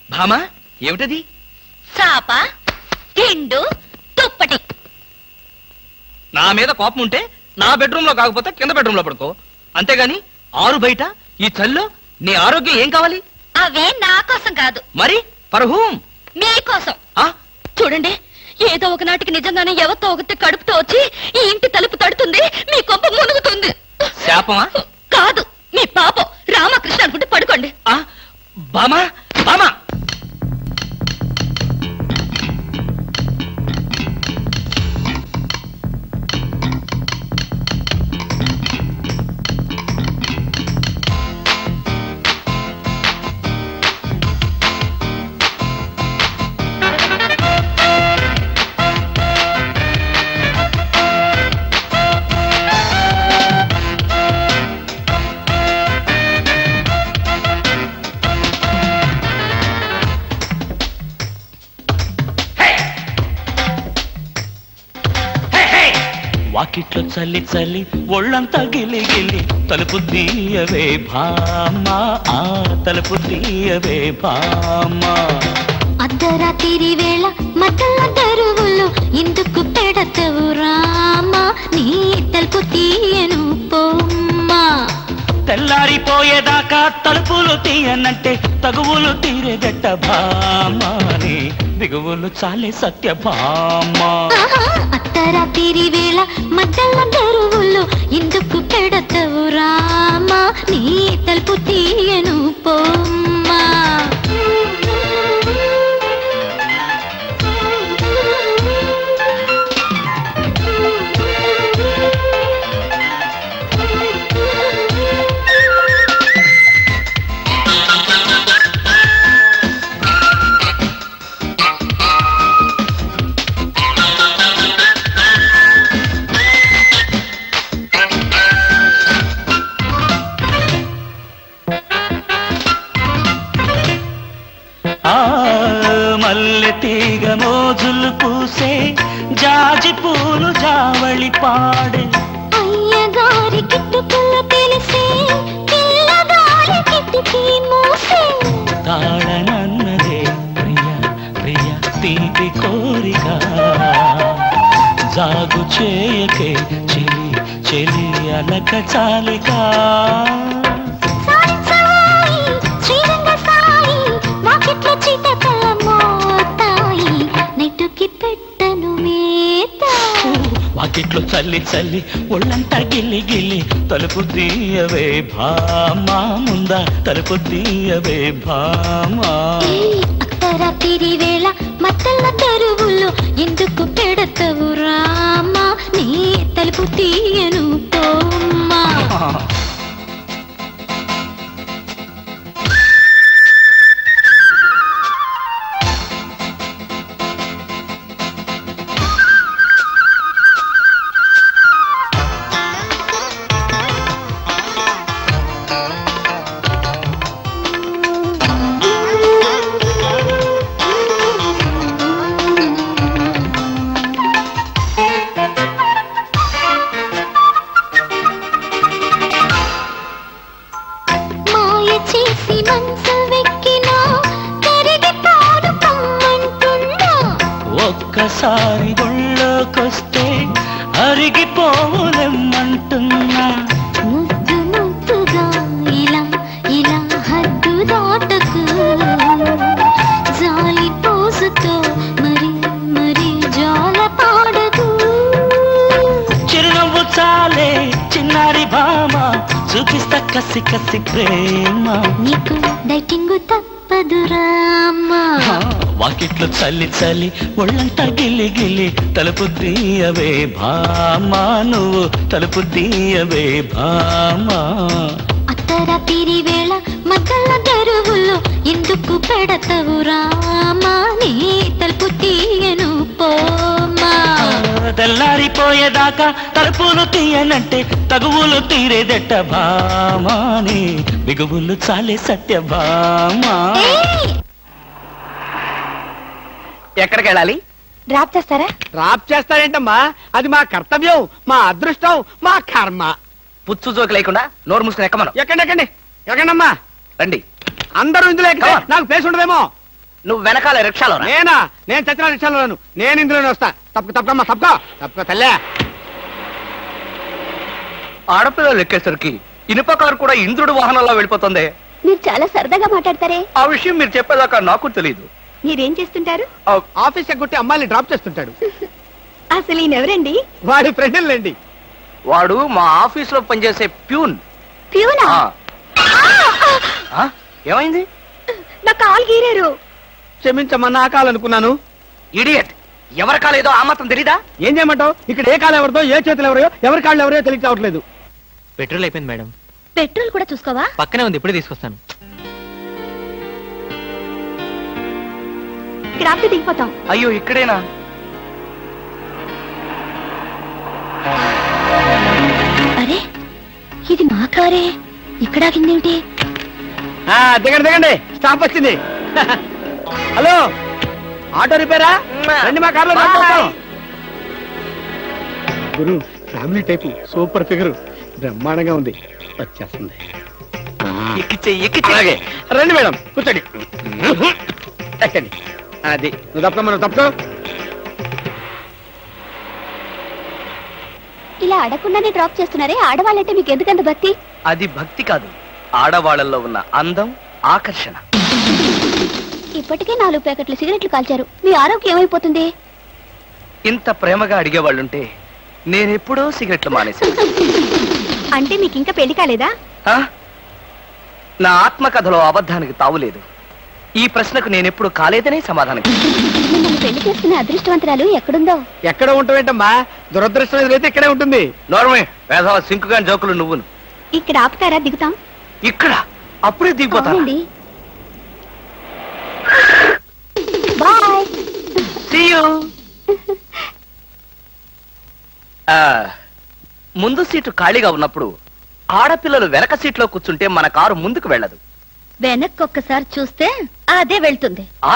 భామా ఏమిటది? చాప, తిండు, తుప్పటి. నా మీద కోపం ఉంటే నా బెడ్రూమ్ లో కాకపోతే కింద బెడ్రూమ్ లో పడుకో, అంతేగాని ఆరు బయట ఈ చల్లో నీ ఆరోగ్యం ఏం కావాలి? అవే నా కోసం కాదు, మరి ఫర్ హూమ్? మీకోసం. చూడండి, ఏదో ఒకనాటికి నిజంగానే ఎవరితో ఒకటి కడుపుతో వచ్చి ఈ ఇంటి తలుపు తడుతుంది, మీ కొంప మునుగుతుంది. శాపమా? కాదు, మీ పాపం. రామకృష్ణ అనుకుంటే పడుకోండి. బామా బామా, వాకిట్లో చల్లి చల్లి ఒళ్ళంతా గిలి గిలి తలుపు తీయవే భామా, తలుపు తీయవే భామా. అర్ధరాత్రి వేళ మధ్యల తెరువులు ఎందుకు పెడతావు రామా, నీ తలుపు తీయను పోమ్మా. తెల్లారిపోయేదాకా తలుపులు తీయనంటే తగువులు తీరేదట భామాని, దిగువులు చాలే సత్య భామా. అర్ధరాత్రి వేళ మధ్యల తెరువులు ఎందుకు పెడతావు రామా, నీ తలుపు తీయను పోమ్మా. మల్లె తీగ మోజులు పూసే జాజి పూలు జావళి పాడే, అయ్యగారి కిట్టుకులు తెలిసే పిల్లగారి కిటికీ మూసే. తాళనన్నదే ప్రియ ప్రియ తీపి కోరిక, జాగు చేయకే చెలి చెలి అలక చాలిక. వాకిట్లో చల్లి చల్లి ఒళ్ళంతా గిల్లి గిల్లి తలుపు తీయవే భామా, ముందా తలుపు తీయవే భామా. అర్ధరాత్రి వేళ మధ్యల తెరువులు ఎందుకు పెడతావు రామా, నీ తలుపు తీయను పోమ్మా. ఒక్కసారి ఒళ్ళోకొస్తే అరిగిపోవులెమ్మంటున్నా. ముద్దు ముద్దుగా ఇలా ఇలా హద్దు దాటకు, జాలి పోసుతో మరి మరి జాల పాడకు. చిరునవ్వు చాలే చిన్నారి భామ, చూపిస్తా కసి కసి ప్రేమ. నీకు డైటింగ్ తప్పదు రామా. వాకిట్లో చల్లి చల్లి ఒళ్ళంతా గిల్లి గిల్లి తలుపు తీయవే భామా, నువ్వు తలుపు తీయవే భామా. అర్ధరాత్రి వేళ మధ్యల తెరువులు ఎందుకు పెడతావు రామా, నీ తలుపు తీయను పోమ్మా. తెల్లారిపోయేదాకా తలుపులు తీయనంటే తగువులు తీరేదట భామాని, బిగువులు చాలే సత్య భామా. ఎక్కడికి వెళ్ళాలి? డ్రాప్ చేస్తారా? డ్రాప్ చేస్తారేంటమ్మా, అది మా కర్తవ్యం, మా అదృష్టం, మా కర్మ. పుచ్చు జోకి లేకుండా నోరు మూసుకుని ఎక్కమను. ఎక్కండి ఎక్కండమ్మా. రండి. అందరూ ఇందులో ఎక్కితే Come on. నాకు ప్లేస్ ఉండదేమో. నువ్వు వెనకాల రిక్షాలో రా. నేనా? నేను చచ్చిన రిక్షాలోను. నేను ఇందులోనే వస్తా. తప్పకమ్మా తప్పుకో తల్లే. ఆడపిల్లలు ఎక్కేసరికి ఇనుప కారు కూడా ఇంద్రుడు వాహనంలో వెళ్ళిపోతుంది. మీరు చాలా సరదాగా మాట్లాడతారే. ఆ విషయం మీరు చెప్పేదాకా నాకు తెలియదు. మీరేం చేస్తుంటారు? ఆఫీస్ ఎగ్గొట్టి అమ్మాయిని డ్రాప్ చేస్తుంటాడు. అసలు ఈయనెవరండి? వాడి ఫ్రెండ్లండి. వాడు మా ఆఫీస్ లో పనిచేసే ప్యూన్. ప్యూనా? ఏమైంది? నా కాలు గీరారు. క్షమించమ్మా, నా కాలనుకున్నాను. ఇడియట్. ఎవరి కాలేదో ఆ మాత్రం తెలీదా? ఏం చేయమంటావు? ఇక్కడ ఏ కాలు ఎవరిదో, ఏ చేతులు ఎవరో, ఎవరి కాళ్ళు ఎవరో తెలియక రావట్లేదు. పెట్రోల్ అయిపోయింది మేడం. పెట్రోల్ కూడా చూసుకోవా? పక్కనే ఉంది, ఇప్పుడే తీసుకొస్తాను. ఇక్కడ ఆపితే దిగిపోతాం. అయ్యో ఇక్కడేనా? అరే ఇది మా కారే, ఇక్కడ ఆగిందేమిటి? దిగండి స్టాప్ వచ్చింది. హలో, ఆటో రిపేరా? రండి మా కార్లో రాకపోతాం. గురు, ఫ్యామిలీ టైపు సూపర్ ఫిగర్, బ్రహ్మాండంగా ఉంది. వచ్చేస్తుంది. అలాగే రండి మేడం, కూర్చోండి. ఎక్కండి. అది నువ్వు తప్పుకో. ఇలా అడగకుండానే డ్రాప్ చేస్తున్నారే, ఆడవాళ్ళంటే మీకు ఎందుకంత భక్తి? అది భక్తి కాదు, ఆడవాళ్ళల్లో ఉన్న అందం, ఆకర్షణ. ఇప్పటికే 4 ప్యాకెట్లు సిగరెట్లు కాల్చారు, మీ ఆరోగ్యం ఏమైపోతుంది? ఇంత ప్రేమగా అడిగేవాళ్ళుంటే నేనెప్పుడో సిగరెట్లు మానేశాను. అంటే మీకు ఇంకా పెళ్లి కాలేదా? ఆ? నా ఆత్మకథలో అబద్ధానికి తావులేదు. ఈ ప్రశ్నకు నేనెప్పుడు కాలేదనే సమాధానం. మిమ్మల్ని పెళ్లి చేసుకునే అదృష్టవంతరాలు ఎక్కడుందో? ఎక్కడ ఉంటావేంటమ్మా, దురదృష్టం ఎదురైతే ఇక్కడే ఉంటుంది. నోర్మే వేసవ సింకుగాని జోకులు నువ్వును. ఇక్కడ ఆపుతారా? దిగుతాం. ఇక్కడ అప్పుడే దిగిపోతా. అవునండి. బాయ్. See you. ముందు సీటు ఖాళీగా ఉన్నప్పుడు ఆడపిల్లలు వెనక సీట్లో కూర్చుంటే మన కారు ముందుకు వెళ్ళదు. వెనక్కి ఒక్కసారి చూస్తే అదే వెళ్తుంది. ఆ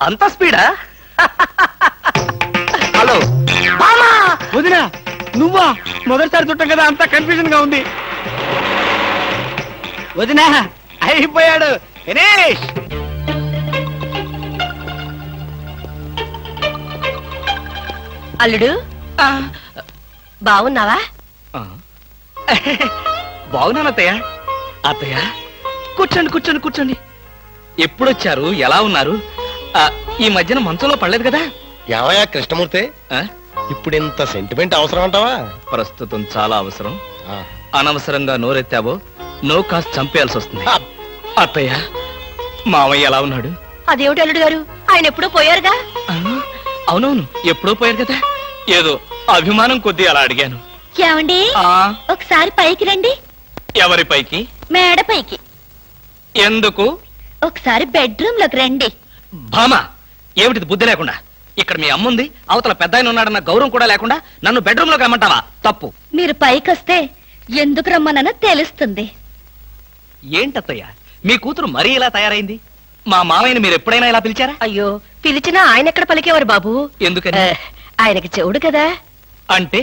అంత స్పీడా? హలో వదినా, నువ్వా? మొదటిసారి చుట్టం కదా, అంతా కన్ఫ్యూజన్ గా ఉంది. వదినా, అయిపోయాడు దినేష్. అల్లుడు బాగున్నావా? బాగున్నాను అత్తయ్య. అత్తయ్య కూర్చోండి. ఎప్పుడొచ్చారు? ఎలా ఉన్నారు? ఈ మధ్యన మంచంలో పడలేదు కదా? ఏమయ్యా కృష్ణమూర్తి, ఆ? ఇప్పుడు ఇంత సెంటిమెంట్ అవసరం అంటావా? ప్రస్తుతం చాలా అవసరం. అనవసరంగా నోరెత్తావో నో కాస్త చంపేయాల్సి వస్తుంది. అత్తయ్య, మామయ్య ఎలా ఉన్నాడు? అదేమిటి అల్లుడు గారు, ఆయన ఎప్పుడూ పోయారుగా? అవునవును, ఎప్పుడో పోయారు కదా. ఏదో అభిమానం కొద్దీ అలా అడిగాను. ఏమండి, ఒకసారి పైకి రండి. ఎవరి పైకి? మేడ పైకి. ఎందుకు? ఒకసారి బెడ్రూమ్ లోకి రండి. భామా, ఏమిటిది బుద్ధి లేకుండా? ఇక్కడ మీ అమ్ముంది, అవతల పెద్ద ఆయన ఉన్నాడన్న గౌరవం కూడా లేకుండా నన్ను బెడ్రూమ్ లోకి రమ్మంటావా? తప్పు. మీరు పైకి వస్తే ఎందుకు రమ్మనో తెలుస్తుంది. ఏంటత్తయ్య, మీ కూతురు మరీ ఇలా తయారైంది? మా మామయ్యని మీరు ఎప్పుడైనా ఇలా పిలిచారా? అయ్యో, పిలిచినా ఆయన ఎక్కడ పలికేవారు బాబు? ఎందుకని? ఆయనకి చెవుడు కదా. అంటే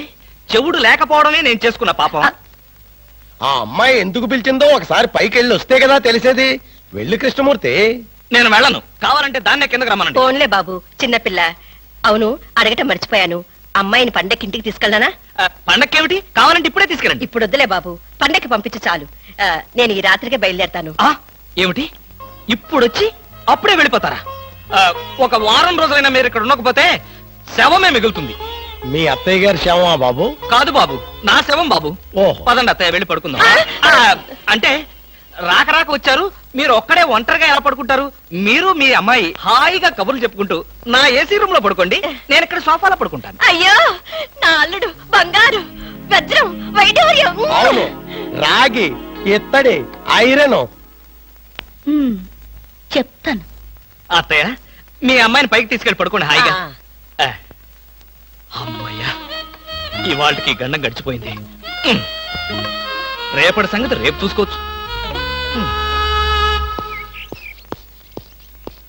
చెవుడు లేకపోవడమే నేను చేసుకున్న పాపం. ఆ అమ్మాయి ఎందుకు పిలిచిందో ఒకసారి పైకి వెళ్ళి వస్తే కదా తెలిసేది. వెళ్ళి కృష్ణమూర్తి. నేను వెళ్ళను. కావాలంటే దాన్నే కిందకి రమ్మనండి. ఫోన్లే బాబు, చిన్నపిల్ల. అవును, అడగటం మర్చిపోయాను, అమ్మాయిని పండక్కి ఇంటికి తీసుకెళ్ళనా? పండక్కేమిటి? కావాలంటే ఇప్పుడే తీసుకెళ్ళండి. ఇప్పుడు వద్దులే బాబు, పండక్కి పంపించు చాలు. నేను ఈ రాత్రికే బయలుదేరతాను. ఏమిటి? ఇప్పుడొచ్చి అప్పుడే వెళ్ళిపోతారా? ఒక వారం రోజులైనా మీరు ఇక్కడ ఉండకపోతే శవమే మిగులుతుంది. మీ అత్తయ్య గారి శవమా బాబు? కాదు బాబు, నా శవం బాబు. ఓహో. పదండి అత్తయ్య, వెళ్ళి పడుకుందాం. అంటే రాక వచ్చారు, మీరు ఒక్కడే ఒంటరిగా ఎలా పడుకుంటారు? మీరు మీ అమ్మాయి హాయిగా కబుర్లు చెప్పుకుంటూ నా ఏసీ రూమ్ లో పడుకోండి, నేను ఇక్కడ సోఫాలో పడుకుంటాను. అయ్యో, నా అల్లుడు బంగారు, వజ్రం, వైఢూర్యం. అవును, రాగి, ఇత్తడి, ఐరన్. చెప్తాను. అత్తయ్య, మీ అమ్మాయిని పైకి తీసుకెళ్ళి పడుకోండి హాయిగా. అమ్మయ్యా, ఇవాళకి గండం గడిచిపోయింది. రేపటి సంగతి రేపు చూసుకోవచ్చు.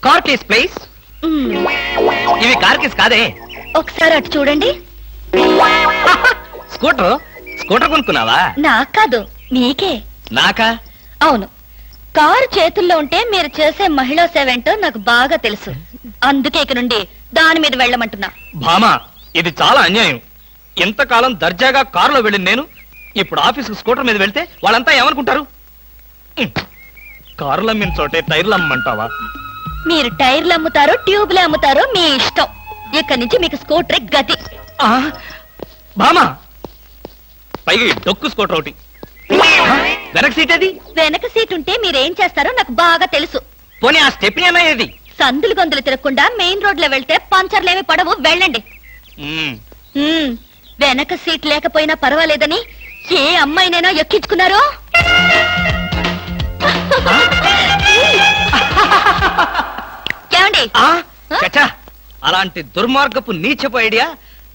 Car case please. ఇవి కార్ కేస్ కాదే. ఒకసారి అటు చూడండి. స్కూటర్ స్కూటర్ కొనుక్కున్నావా? నాకు కాదు, మీకే. నాకా? అవును, కారు చేతుల్లో ఉంటే మీరు చేసే మహిళా సేవ ఏంటో నాకు బాగా తెలుసు. అందుకే ఇక నుండి దాని మీద వెళ్ళమంటున్నా. భామా, ఇది చాలా అన్యాయం. ఎంతకాలం దర్జాగా కారులో వెళ్ళిన నేను ఇప్పుడు ఆఫీసుకు స్కూటర్ మీద వెళ్తే వాళ్ళంతా ఏమనుకుంటారు? కారులు అమ్మిన చోటే టైర్లు అమ్మంటావా? మీరు టైర్లు అమ్ముతారో ట్యూబ్లు అమ్ముతారో మీ ఇష్టం. ఇక్కడి నుంచి మీకు స్కూటర్ గతి. ఆ, భామా, పైగా ఈ డొక్కు స్కూటర్ ఒకటి. వెనక సీట్ అది? వెనక సీట్ ఉంటే మీరేం చేస్తారో నాకు బాగా తెలుసు. పోనీ ఆ స్టెప్ని అన్నది? సందులు గొంతులు తిరగకుండా మెయిన్ రోడ్ లో వెళ్తే పంచర్లేమి పడవు, వెళ్ళండి. వెనక సీట్ లేకపోయినా పర్వాలేదని ఏ అమ్మాయినైనా ఎక్కించుకున్నారో? ఏమండి? చచ్చా, అలాంటి దుర్మార్గపు నీచపు ఐడియా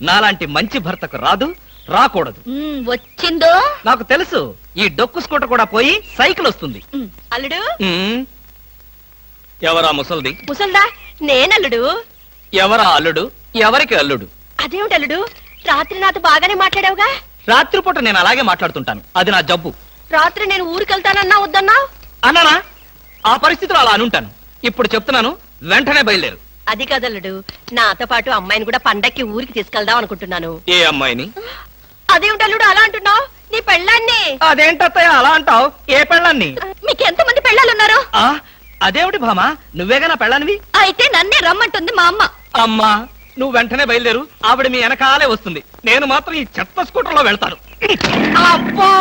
నాలాంటి మంచి భర్తకు రాదు, రాకూడదు. వచ్చిందో నాకు తెలుసు. ఈ డొక్కు స్కూటర్ కూడా పోయి సైకిల్ వస్తుంది. అల్లుడు. ఎవరా ముసల్ది? ముసల్దా? నేనల్లుడు. ఎవరా అల్లుడు? ఎవరికి అల్లుడు? అదేమిటి అల్లుడు, రాత్రి నాతో బాగానే మాట్లాడావుగా? రాత్రిపూట నేను అలాగే మాట్లాడుతుంటాను, అది నా జబ్బు. రాత్రి నేను ఊరికెళ్తానన్నా వద్దన్నా? అన్నానా? ఆ పరిస్థితిలో అలా అనుంటాను. ఇప్పుడు చెప్తున్నాను, వెంటనే బయలుదేరు. అది కదల్లుడు, నాతో పాటు అమ్మాయిని కూడా పండక్కి ఊరికి తీసుకెళ్దాం అనుకుంటున్నాను. ఏ అమ్మాయిని? అదేమిటి అల్లుడు అలా అంటున్నావు? నీ పెళ్ళాన్ని. అదేంటత్తయ్య అలా అంటావు? ఏ పెళ్ళాన్ని? మీకు ఎంతమంది పెళ్ళాలున్నారు? అదేమిటి భామా, నువ్వేగా నా పెళ్ళానివి? అయితే నన్నే రమ్మంటుంది మా అమ్మ. అమ్మా, నువ్వు వెంటనే బయలుదేరు. ఆవిడ మీ వెనకాలే వస్తుంది. నేను మాత్రం ఈ చెత్త స్కూటర్ లో వెళ్తాను. అబ్బా,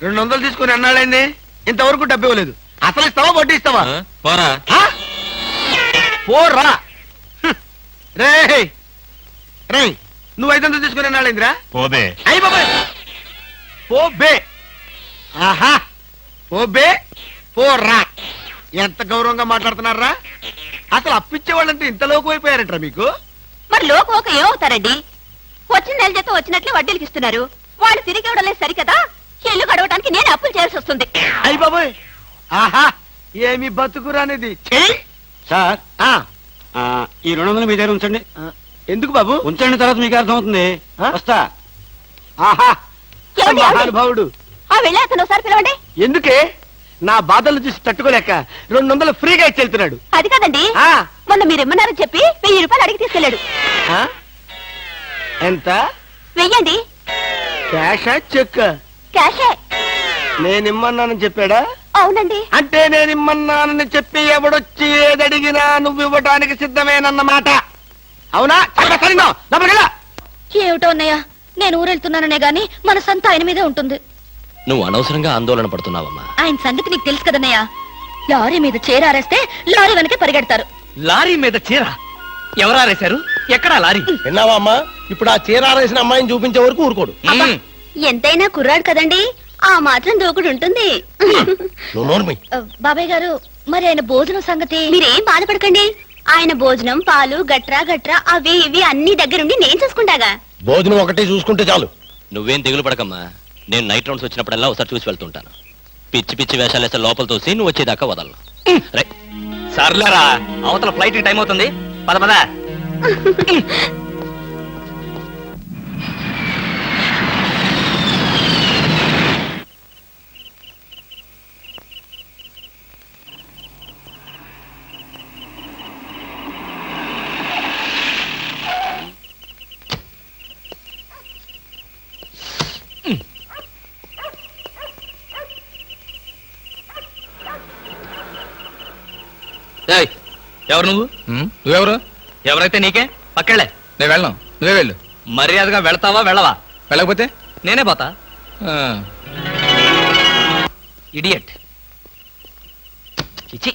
200 తీసుకుని అన్నాడండి, ఇంతవరకు డబ్బు ఇవ్వలేదు. అసలు ఇస్తావా వడ్డీ ఇస్తావా? పోరా రే రే, నువ్వు 500 తీసుకుని అన్నాడేంద్రా? పోబే. అయ్యి బాబాయ్, పోబే. ఆహా, పోబే పోరా. ఎంత గౌరవంగా మాట్లాడుతున్నారా? అసలు అప్పిచ్చే వాళ్ళంటే ఇంత లోకు అయిపోయారంటారా మీకు? మరి లోకం ఒక ఏమవుతారండి? వచ్చిన నెల జీతం వచ్చినట్లే వడ్డీలకి ఇస్తున్నారు. వాళ్ళు తిరిగి ఇవ్వడం లేదు సరికదా? ఇల్లు గడవడానికి నేను అప్పులు చేయాల్సి వస్తుంది. అయ్యి బాబాయ్, ఆహా, ఏమి బతుకురానిది. సార్, ఈ 200 మీ దగ్గర ఉంచండి. ఎందుకు బాబు? ఉంచండి, తర్వాత మీకు అర్థమవుతుంది. వస్తా. ఆహా, ఏమండి, ఏమండి? మహానుభావుడు. వెళ్ళి అతను ఒకసారి పిలవండి. ఎందుకే? నా బాధలు చూసి తట్టుకోలేక 200 ఫ్రీగా ఇచ్చి వెళ్తున్నాడు. అది కాదండి, ఆ, మొన్న మీరు ఇమ్మన్నారని చెప్పి 1000 రూపాయలు అడిగి తీసుకెళ్ళాడు. ఆ? ఎంత? వెయ్యండి. క్యాషా చెక్? క్యాషే. నేనిమ్మన్నానని చెప్పాడా? అవునండి. అంటే నేనిమ్మన్నానని చెప్పి ఎవడొచ్చి ఏదడిగినా నువ్వు ఇవ్వటానికి సిద్ధమేనన్నమాట. అవునా? ఏమిటో అన్నయ్య, నేను ఊరెళ్తున్నాననే గాని మనసంతా ఆయన మీదే ఉంటుంది. నువ్వు అనవసరంగా ఆందోళన పడుతున్నావమ్మా. ఆయన సంగతి నీకు తెలుసు కదన్నయ్య. లారీ మీద చేరారేస్తే లారీ వెనకే పరిగెడతారు. లారీ మీద చీర ఎవరారేశారు? ఎక్కడా లారీ? విన్నావా అమ్మా? ఇప్పుడు ఆ చీర ఆరేసిన అమ్మాయిని చూపించే వరకు ఊరుకోడు. ఎంతైనా కుర్రాడు కదండి, ఆ మాత్రం దూకుడు ఉంటుంది. నువ్వు నోర్మి. బాబాయ్ గారు, మరి ఆయన భోజనం సంగతి? మీరేం బాధపడకండి, ఆయన భోజనం పాలు గట్రా గట్రా అవి ఇవి అన్ని దగ్గరుండి నేను చూసుకుంటాగా. భోజనం ఒకటి చూసుకుంటే చాలు. నువ్వేం దిగులు పడకమ్మా. నేను నైట్ రౌండ్స్ వచ్చినప్పుడల్లా ఒకసారి చూసి వెళ్తుంటాను. పిచ్చి పిచ్చి వేషాలు వేస్తే లోపల తోసి నువ్వు వచ్చేదాకా వదలను. సర్లేరా, అవతల ఫ్లైట్ టైం అవుతుంది. పద పద. ఎవరు నువ్వు? నువ్వెవరు? ఎవరైతే నీకే, పక్కెళ్ళే. నేను వెళ్ళను, నువ్వే వెళ్ళు. మర్యాదగా వెళ్తావా వెళ్ళవా? వెళ్ళకపోతే నేనే పోతా. ఇడియట్. చిచి.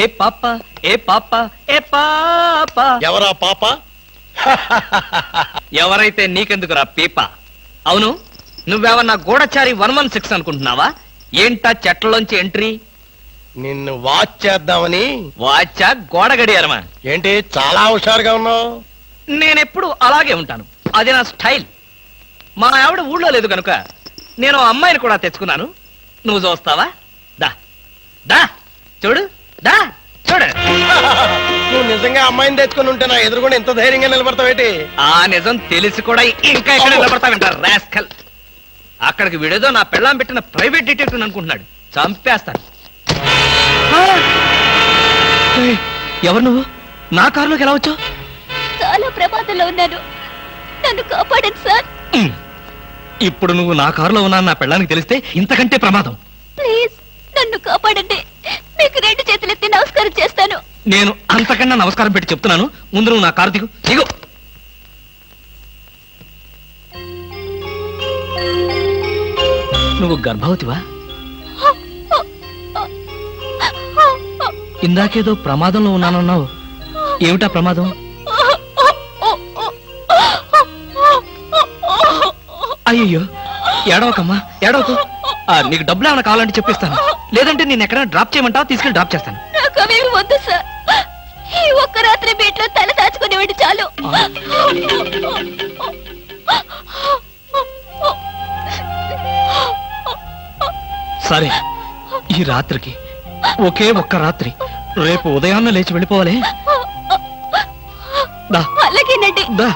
ఏ పాప ఏ పాప ఏ పాప. ఎవరా పాప? ఎవరైతే నీకెందుకురా పీప? అవును, నువ్వేమన్నా గూఢచారి 116 అనుకుంటున్నావా? ఏంటా చెట్లలోంచి ఎంట్రీ? నిన్ను వాచ్ చేద్దామని. వాచా గోడ గడియారమా? ఏంటి చాలా హుషారుగా ఉన్నావు? నేనెప్పుడు అలాగే ఉంటాను, అది నా స్టైల్. మా ఆవిడ ఊళ్ళో లేదు కనుక నేను అమ్మాయిని కూడా తెచ్చుకున్నాను. నువ్వు చూస్తావా? దా దా చూడు, దా చూడు. నువ్వు నిజంగా అమ్మాయిని తెచ్చుకొని ఉంటే నా ఎదురుకుండా ఎంత ధైర్యంగా నిలబడతావేటి? ఆ నిజం తెలిసి కూడా ఇంకా ఎక్కడ నిలబడతావింటారు రాస్కల్. అక్కడికి విడేదో నా పెళ్ళాం పెట్టిన ప్రైవేట్ డిటెక్టివ్ అనుకుంటున్నాడు. చంపేస్తాను. ఏయ్, ఎవరు నువ్వు? నా కారులోకి ఎలా వచ్చావు? చాలా ప్రమాదంలో ఉన్నాను, నన్ను కాపాడండి సార్. ఇప్పుడు నువ్వు నా కారులో ఉన్నా నా పెళ్ళానికి తెలిస్తే ఇంతకంటే ప్రమాదం. ప్లీజ్ నన్ను కాపాడండి. మీకు 2 చేతులెత్తి నమస్కారం చేస్తాను. నేను అంతకన్నా నమస్కారం పెట్టి చెప్తున్నాను, ముందు నువ్వు నా కారు దిగు. దిగు. నువ్వు గర్భవతివా? ఇందాకేదో ప్రమాదంలో ఉన్నానన్నావు. ఏమిటా ప్రమాదం? అయ్యయ్యో, ఏడవకమ్మా, ఏడవకు. నీకు డబ్బులు ఏమైనా కావాలంటే చెప్పిస్తాను, లేదంటే నేను ఎక్కడైనా డ్రాప్ చేయమంటావా? తీసుకెళ్ళి డ్రాప్ చేస్తాను. నాకు అవేమి వద్దు సార్. ఈ ఒక్క రాత్రి బీట్లో తల దాచుకునేవాడి చాలు. సరే, ఈ రాత్రికి ఒకే ఒక్క రాత్రి. రేపు ఉదయాన్నే లేచి వెళ్ళిపోవాలి. దా అలాగేనండి. దా.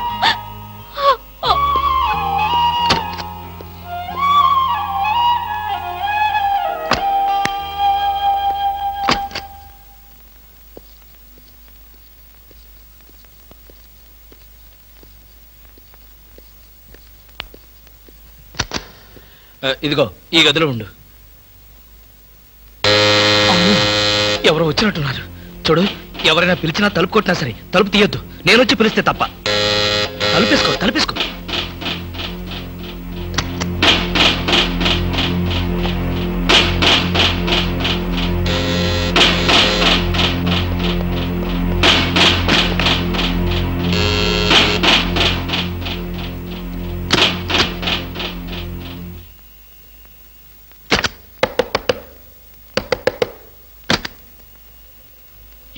ఇదిగో ఈ గదిలో ఉండు. అమ్మో, ఎవరో వచ్చినట్టున్నారు. చూడు, ఎవరైనా పిలిచినా తలుపు కొట్టినా సరే తలుపు తీయొద్దు. నేను వచ్చి పిలిస్తే తప్ప. తలుపేసుకో, తలుపేసుకో.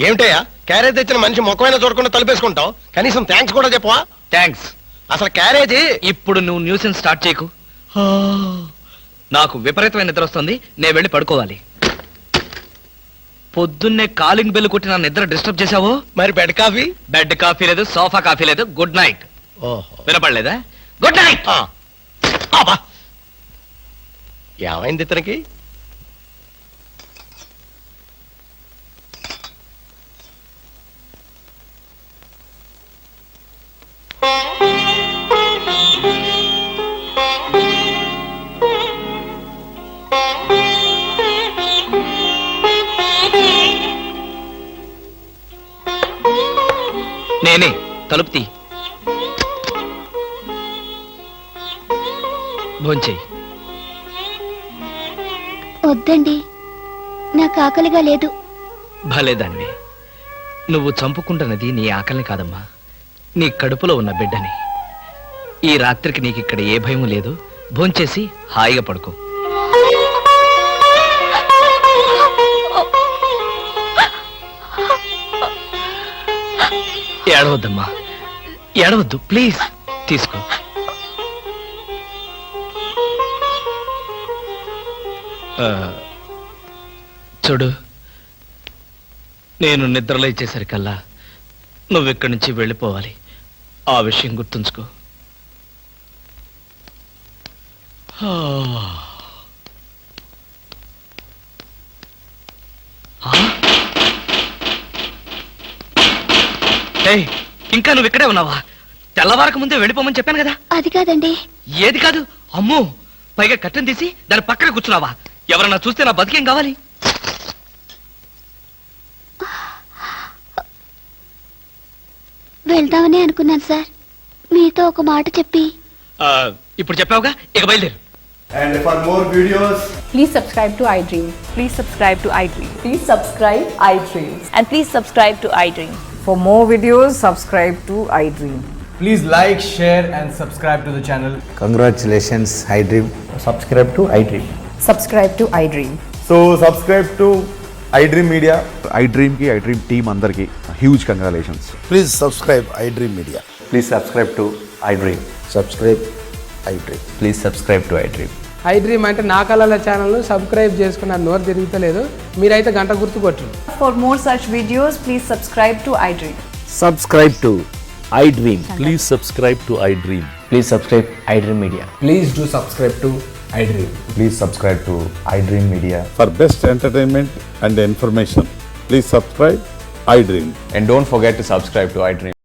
ఏమిటయ్యా, క్యారేజ్ తెచ్చిన మనిషి ముఖమైనా చూడకుండా తలుపేసుకుంటావు? కనీసం థ్యాంక్స్ కూడా చెప్పవా? థ్యాంక్స్. అసలు క్యారేజీ ఇప్పుడు నువ్వు న్యూసెన్స్ స్టార్ట్ చేయకు. నాకు విపరీతమైన నిద్ర వస్తుంది, నేను వెళ్ళి పడుకోవాలి. పొద్దున్నే కాలింగ్ బెల్ కొట్టి నా నిద్ర డిస్టర్బ్ చేశావో. మరి బెడ్ కాఫీ? బెడ్ కాఫీ లేదు, సోఫా కాఫీ లేదు. Good night. ఓహో, వినపడలేదా? Good night. ఏమైంది ఇతనికి? నేనే. తలుపు తీ. భోంచేయి. వద్దండి, నాకు ఆకలిగా లేదు. భలేదాన్ని. నువ్వు చంపుకుంటున్నది నీ ఆకలిని కాదమ్మా, నీ కడుపులో ఉన్న బిడ్డని. ఈ రాత్రికి నీకు ఇక్కడ ఏ భయం లేదు. భోంచేసి హాయిగా పడుకో. ఏడవద్దమ్మా, ఏడవద్దు ప్లీజ్. తీసుకో. చూడు, నేను నిద్రలేచేసరికల్లా నువ్వు ఇక్కడి నుంచి వెళ్ళిపోవాలి. ఆ విషయం గుర్తుంచుకో. ఏయ్, ఇంకా నువ్వు ఇక్కడే ఉన్నావా? తెల్లవారక ముందే వెళ్ళిపోమని చెప్పాను కదా. అది కాదండి. ఏది కాదు? అమ్మో, పైగా కట్టెను తీసి దాని పక్కన కూర్చున్నావా? ఎవరన్నా చూస్తే నా బతికేం కావాలి? వెళ్దామని అనుకున్నాను సార్, మీతో ఒక మాట చెప్పి. ఇప్పుడు చెప్పావుగా, ఇక బయలుదేరు. And for more videos, please subscribe to iDream. Please subscribe to iDream. Please subscribe iDream. And please subscribe to iDream. For more videos, subscribe to iDream. please like, share and subscribe to the channel. Congratulations, iDream. Subscribe to iDream. Subscribe to iDream. So subscribe to iDream Media. iDream ki iDream team andarki huge congratulations. Please subscribe iDream Media. Please subscribe to iDream. Subscribe iDream. Please subscribe to iDream. I dream అంటే నా కళల channel subscribe చేసుకున్న నోరు తిరుగుతలేదు. మీరైతే గంట గుర్తు కొట్టండి. For more such videos, please subscribe to iDream. Subscribe to iDream. Please subscribe to iDream. Please subscribe iDream media. Please do subscribe to I dream. Please subscribe to iDream Media. For best entertainment and information, please subscribe iDream. And don't forget to subscribe to iDream.